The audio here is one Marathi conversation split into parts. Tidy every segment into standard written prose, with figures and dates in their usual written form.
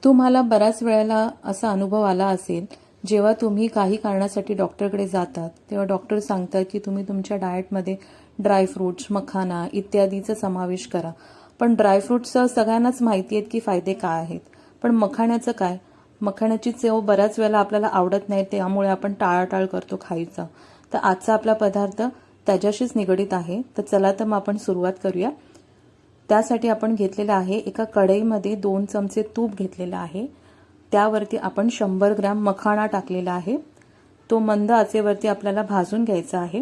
तुम्हाला बऱ्याच वेळेला असा अनुभव आला असेल, जेव्हा तुम्ही काही कारणासाठी डॉक्टरकडे जातात तेव्हा डॉक्टर सांगतात की तुम्ही तुमच्या डाएटमध्ये ड्रायफ्रुट्स, मखाना इत्यादीचा समावेश करा. पण ड्रायफ्रुट्सचं सगळ्यांनाच माहिती आहेत की फायदे काय आहेत, पण मखाण्याचं काय? मखाण्याची चव बऱ्याच वेळेला आपल्याला आवडत नाही, त्यामुळे आपण टाळाटाळ करतो खायचा. तर आजचा आपला पदार्थ त्याच्याशीच निगडित आहे. तर चला तर मग आपण सुरुवात करूया. त्यासाठी आपण घेतलेलं आहे, एका कढईमध्ये 2 चमचे तूप घेतलेलं आहे. त्यावरती आपण 100 ग्रॅम मखाणा टाकलेला आहे. तो मंद आचेवरती आपल्याला भाजून घ्यायचा आहे.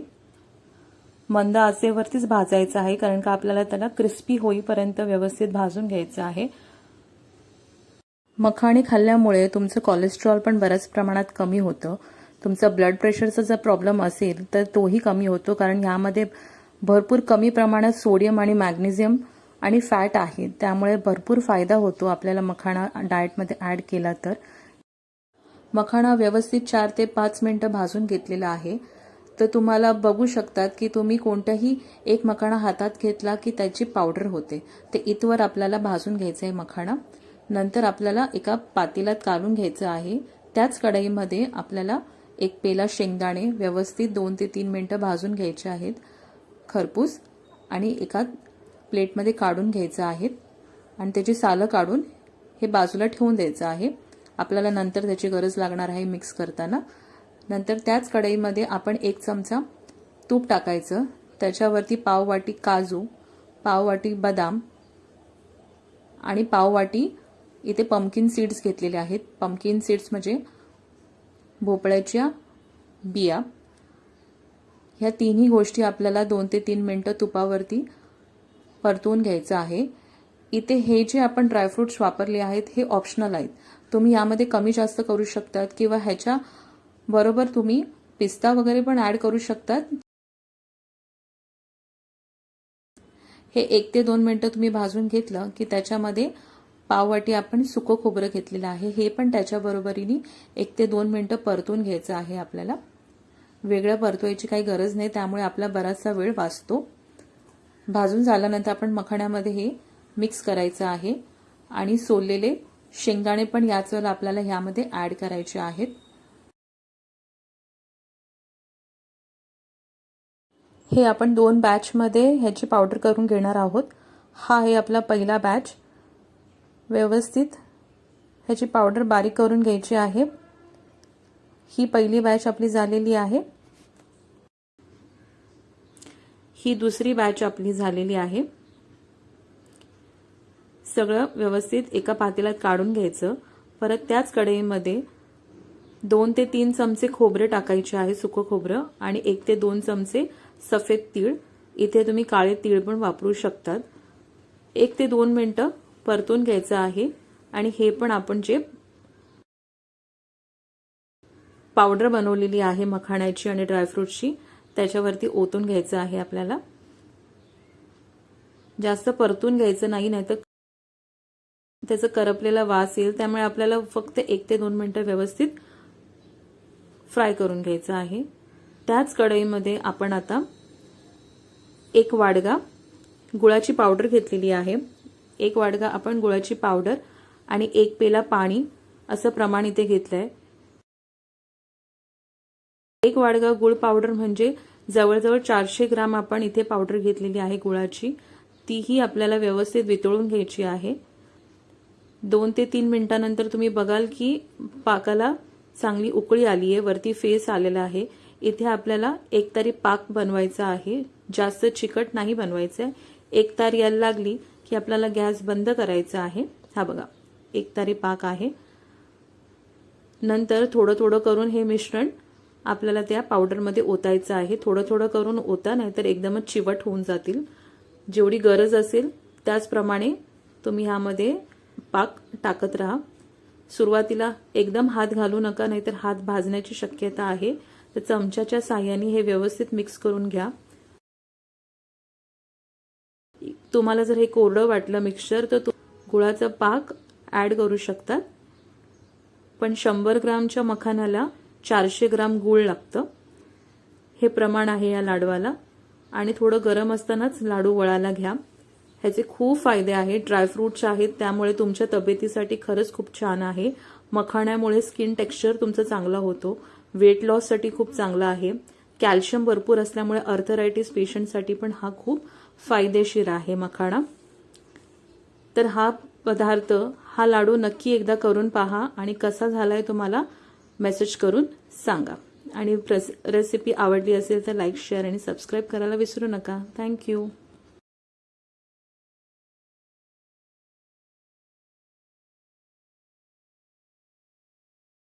मंद आचेवरतीच भाजायचा आहे, कारण का आपल्याला त्याला क्रिस्पी होईपर्यंत व्यवस्थित भाजून घ्यायचं आहे. मखाणे खाल्ल्यामुळे तुमचं कोलेस्ट्रॉल पण बऱ्याच प्रमाणात कमी होतं. तुमचा ब्लड प्रेशरचा जर प्रॉब्लेम असेल तर तोही कमी होतो, कारण यामध्ये भरपूर कमी प्रमाणात सोडियम आणि मॅग्नेशियम आणि फॅट आहे. त्यामुळे भरपूर फायदा होतो आपल्याला मखाणा डाएटमध्ये ॲड केला तर. मखाणा व्यवस्थित 4 ते 5 मिनिटं भाजून घेतलेला आहे. तर तुम्हाला बघू शकतात की तुम्ही कोणत्याही एक मखाणा हातात घेतला की त्याची पावडर होते. ते इथवर आपल्याला भाजून घ्यायचं आहे मखाणा. नंतर आपल्याला एका पातेल्यात काढून घ्यायचं आहे. त्याच कढईमध्ये आपल्याला एक पेला शेंगदाणे व्यवस्थित 2 ते 3 मिनिटं भाजून घ्यायचे आहेत खरपूस, आणि एका प्लेटमध्ये काढून घ्यायचं आहे आणि त्याची सालं काढून हे बाजूला ठेवून द्यायचं आहे. आपल्याला नंतर त्याची गरज लागणार आहे मिक्स करताना. नंतर त्याच कढईमध्ये आपण 1 चमचा तूप टाकायचं. त्याच्यावरती पाववाटी काजू, पाववाटी बदाम आणि पाववाटी इथे पंपकिन सीड्स घेतलेले आहेत. पंपकिन सीड्स म्हणजे भोपळ्याच्या बिया. ह्या तिन्ही गोष्टी आपल्याला 2 ते 3 मिनिटं तुपावरती परतवून घ्यायचं आहे. इथे हे जे आपण ड्रायफ्रुट्स वापरले आहेत हे ऑप्शनल आहेत. तुम्ही यामध्ये कमी जास्त करू शकतात किंवा ह्याच्या बरोबर तुम्ही पिस्ता वगैरे पण ॲड करू शकतात. हे 1 ते 2 मिनिटं तुम्ही भाजून घेतलं की त्याच्यामध्ये पाववाटी आपण सुकं खोबरं घेतलेलं आहे, हे पण त्याच्या बरोबरीने 1 ते 2 मिनिटं परतून घ्यायचं आहे. आपल्याला वेगळं परतवायची काही गरज नाही, त्यामुळे आपला बराचसा वेळ वाचतो. भाजून झाल्यानंतर आपण मखाण्यामध्ये हे मिक्स करायचं आहे आणि सोललेले शेंगदाणे पण याच वेळेला आपल्याला ह्यामध्ये ॲड करायचे आहेत. हे आपण 2 बॅचमध्ये ह्याची पावडर करून घेणार आहोत. हा आहे आपला पहिला बॅच. व्यवस्थित ह्याची पावडर बारीक करून घ्यायची आहे. ही पहिली बॅच आपली झालेली आहे. ही दुसरी बॅच आपली झालेली आहे. सगळं व्यवस्थित एका पातेल्यात काढून घ्यायचं. परत त्याच कढईमध्ये 2 ते 3 चमचे खोबरे टाकायचे आहे, सुकं खोबरं, आणि 1 ते 2 चमचे सफेद तीळ. इथे तुम्ही काळे तीळ पण वापरू शकतात. 1 ते 2 मिनिटं परतून घ्यायचं आहे आणि हे पण आपण जे पावडर बनवलेली आहे मखाण्याची आणि ड्रायफ्रुट्सची त्याच्यावरती ओतून घ्यायचं आहे. आपल्याला जास्त परतून घ्यायचं नाही, नाहीतर त्याचा करपलेला वास येईल. त्यामुळे आपल्याला फक्त 1 ते 2 मिनिटं व्यवस्थित फ्राय करून घ्यायचं आहे. त्याच कढईमध्ये आपण आता 1 वाडगा गुळाची पावडर घेतलेली आहे. 1 वाडगा आपण गुळाची पावडर आणि 1 पेला पाणी असं प्रमाण इथे घेतलंय. 1 वाडगा गुळ पावडर म्हणजे जवळजवळ 400 ग्राम आपण इथे पावडर घेतलेली आहे गुळाची. तीही आपल्याला व्यवस्थित वितळून घ्यायची आहे. 2 ते 3 मिनिटांनंतर तुम्ही बघाल की पाकाला चांगली उकळी आली आहे, वरती फेस आलेला आहे. इथे आपल्याला एकतारी पाक बनवायचा आहे, जास्त चिकट नाही बनवायचं आहे. एकतार यायला लागली की आपल्याला गॅस बंद करायचा आहे. हा बघा, एकतारी पाक आहे. नंतर थोडं थोडं करून हे मिश्रण आपल्याला त्या पावडरमध्ये ओतायचं आहे. थोडं थोडं करून ओता, नाहीतर एकदमच चिवट होऊन जातील. जेवढी गरज असेल त्याचप्रमाणे तुम्ही ह्यामध्ये पाक टाकत राहा. सुरुवातीला एकदम हात घालू नका, नाहीतर हात भाजण्याची शक्यता आहे. तर चमच्याच्या साहाय्याने हे व्यवस्थित मिक्स करून घ्या. तुम्हाला जर हे कोरडं वाटलं मिक्सचर तर गुळाचा पाक ॲड करू शकतात. पण 100 ग्रामच्या मखाण्याला 400 ग्राम गूळ लागतं, हे प्रमाण आहे या लाडवाला. आणि थोडं गरम असतानाच लाडू वळायला घ्या. ह्याचे खूप फायदे आहेत. ड्रायफ्रूट्स आहेत त्यामुळे तुमच्या तब्येतीसाठी खरंच खूप छान आहे. मखाण्यामुळे स्किन टेक्स्चर तुमचं चांगला होतो. वेट लॉससाठी खूप चांगला आहे. कॅल्शियम भरपूर असल्यामुळे अर्थरायटिस पेशंटसाठी पण हा खूप फायदेशीर आहे मखाणा. तर हा लाडू नक्की एकदा करून पहा आणि कसा झालाय तुम्हाला मेसेज करून सांगा. आणि रेसिपी आवडली असेल तर लाईक, शेअर आणि सबस्क्राईब करायला विसरू नका. थँक्यू.